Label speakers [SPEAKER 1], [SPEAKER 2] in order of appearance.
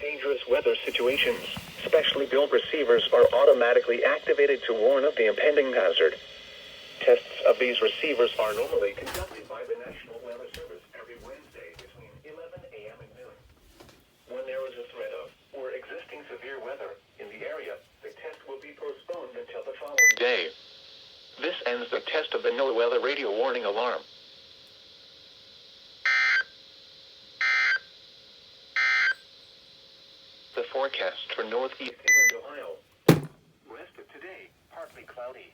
[SPEAKER 1] Dangerous weather situations, specially built receivers are automatically activated to warn of the impending hazard. Tests of these receivers are normally conducted by the National Weather Service every Wednesday between 11 a.m. and noon. When there is a threat of or existing severe weather in the area, the test will be postponed until the following day. This ends the test of the no-weather radio warning alarm. The forecast for northeast England, Ohio. Rest of today, partly cloudy.